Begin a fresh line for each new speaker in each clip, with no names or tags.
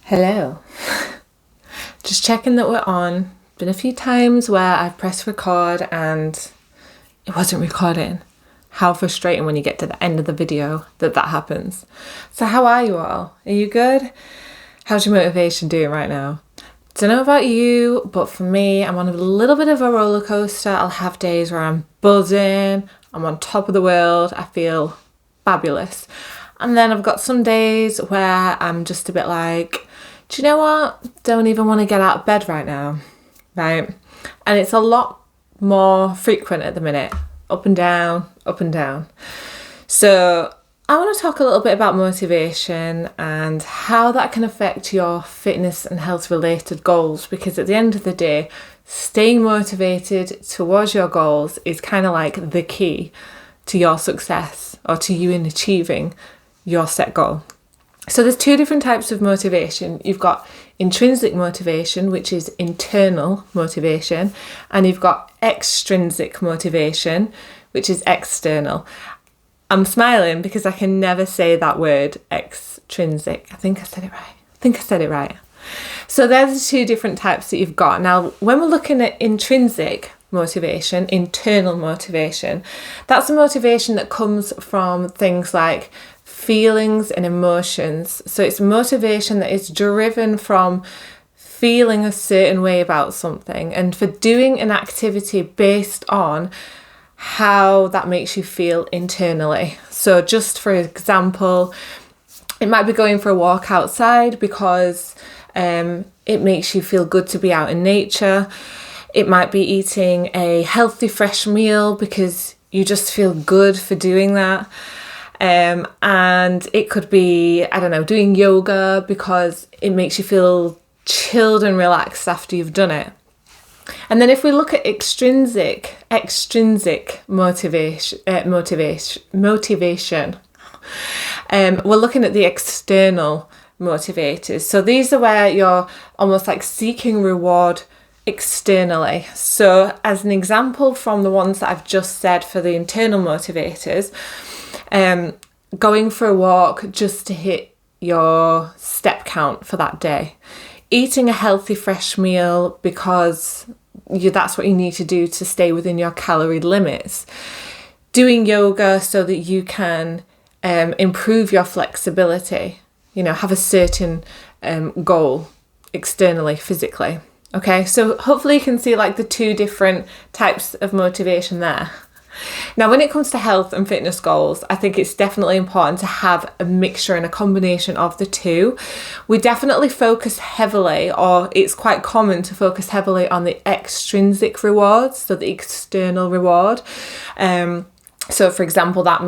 Hello. Just checking that we're on. Been a few times where I've pressed record and it wasn't recording. How frustrating when you get to the end of the video that happens. So how are you all? Are you good? How's your motivation doing right now? Don't know about you, but for me, I'm on a little bit of a roller coaster. I'll have days where I'm buzzing, I'm on top of the world, I feel fabulous. And then I've got some days where I'm just a bit like, do you know what? Don't even want to get out of bed right now, right? And it's a lot more frequent at the minute, up and down, up and down. So I want to talk a little bit about motivation and how that can affect your fitness and health related goals, because at the end of the day, staying motivated towards your goals is kind of like the key to your success or to you in achieving your set goal. So there's two different types of motivation. You've got intrinsic motivation, which is internal motivation, and you've got extrinsic motivation, which is external. I'm smiling because I can never say that word, extrinsic. I think I said it right. So there's the two different types that you've got. Now, when we're looking at intrinsic motivation, internal motivation, that's a motivation that comes from things like feelings and emotions. So it's motivation that is driven from feeling a certain way about something and for doing an activity based on how that makes you feel internally. So just for example, it might be going for a walk outside because it makes you feel good to be out in nature. It might be eating a healthy fresh meal because you just feel good for doing that. And it could be, doing yoga because it makes you feel chilled and relaxed after you've done it. And then if we look at extrinsic motivation, we're looking at the external motivators. So these are where you're almost like seeking reward externally. So as an example from the ones that I've just said for the internal motivators, going for a walk just to hit your step count for that day, eating a healthy fresh meal because that's what you need to do to stay within your calorie limits, doing yoga so that you can improve your flexibility, have a certain goal externally, physically. Okay, so hopefully you can see like the two different types of motivation there. Now, when it comes to health and fitness goals, I think it's definitely important to have a mixture and a combination of the two. We definitely focus heavily, or it's quite common to focus heavily on the extrinsic rewards, so the external reward. So for example, that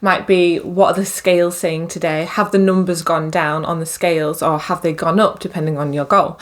might be, what are the scales saying today? Have the numbers gone down on the scales or have they gone up, depending on your goal?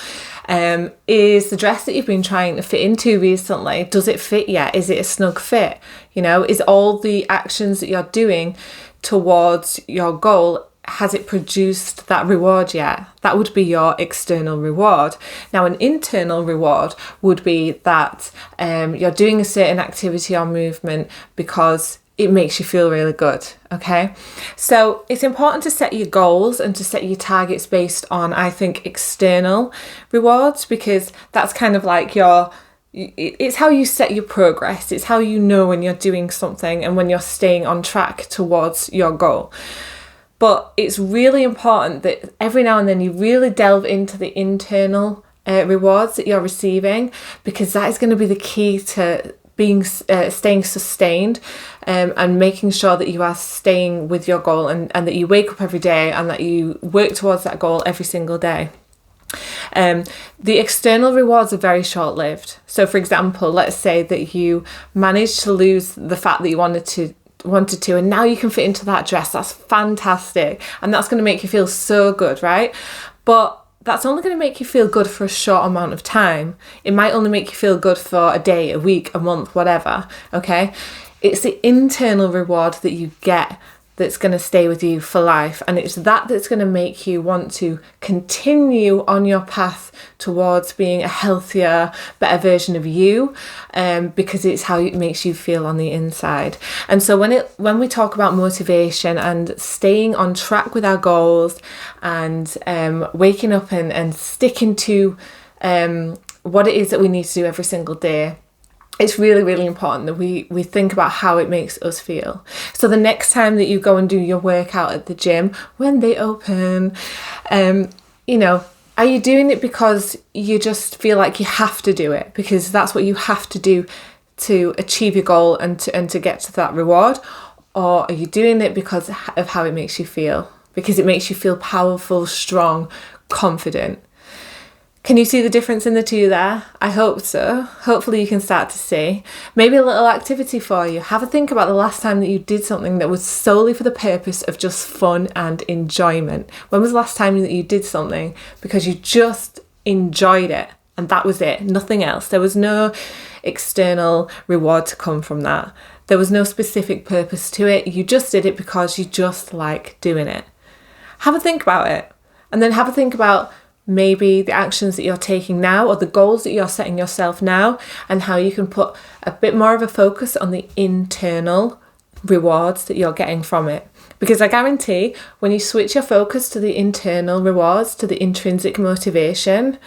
Is the dress that you've been trying to fit into recently, does it fit yet? Is it a snug fit? Is all the actions that you're doing towards your goal, has it produced that reward yet? That would be your external reward. Now, an internal reward would be that you're doing a certain activity or movement because it makes you feel really good, okay? So it's important to set your goals and to set your targets based on, I think, external rewards, because that's kind of like it's how you set your progress. It's how you know when you're doing something and when you're staying on track towards your goal. But it's really important that every now and then you really delve into the internal rewards that you're receiving, because that is going to be the key to staying sustained and making sure that you are staying with your goal and that you wake up every day and that you work towards that goal every single day. The external rewards are very short-lived. So for example, let's say that you managed to lose the fat that you wanted to, and now you can fit into that dress. That's fantastic, and that's going to make you feel so good, right? But that's only going to make you feel good for a short amount of time. It might only make you feel good for a day, a week, a month, whatever, okay? It's the internal reward that you get that's going to stay with you for life. And it's that that's going to make you want to continue on your path towards being a healthier, better version of you, because it's how it makes you feel on the inside. And so when we talk about motivation and staying on track with our goals and waking up and sticking to what it is that we need to do every single day, it's really, really important that we think about how it makes us feel. So the next time that you go and do your workout at the gym, when they open, are you doing it because you just feel like you have to do it, because that's what you have to do to achieve your goal and to get to that reward? Or are you doing it because of how it makes you feel? Because it makes you feel powerful, strong, confident. Can you see the difference in the two there? I hope so. Hopefully you can start to see. Maybe a little activity for you. Have a think about the last time that you did something that was solely for the purpose of just fun and enjoyment. When was the last time that you did something because you just enjoyed it and that was it, nothing else? There was no external reward to come from that. There was no specific purpose to it. You just did it because you just like doing it. Have a think about it, and then have a think about maybe the actions that you're taking now or the goals that you're setting yourself now, and how you can put a bit more of a focus on the internal rewards that you're getting from it. Because I guarantee when you switch your focus to the internal rewards, to the intrinsic motivation,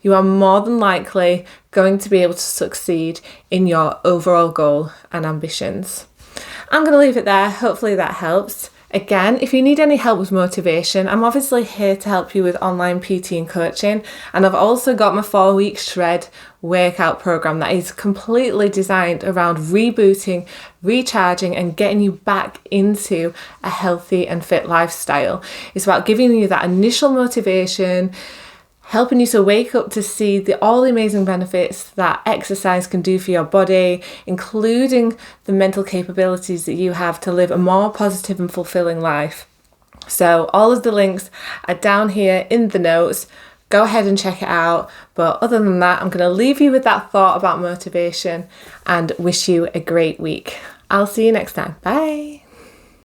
you are more than likely going to be able to succeed in your overall goal and ambitions. I'm going to leave it there. Hopefully that helps. Again, if you need any help with motivation, I'm obviously here to help you with online PT and coaching. And I've also got my 4-week shred workout program that is completely designed around rebooting, recharging, and getting you back into a healthy and fit lifestyle. It's about giving you that initial motivation, helping you to wake up to see all the amazing benefits that exercise can do for your body, including the mental capabilities that you have to live a more positive and fulfilling life. So all of the links are down here in the notes. Go ahead and check it out. But other than that, I'm going to leave you with that thought about motivation and wish you a great week. I'll see you next time. Bye.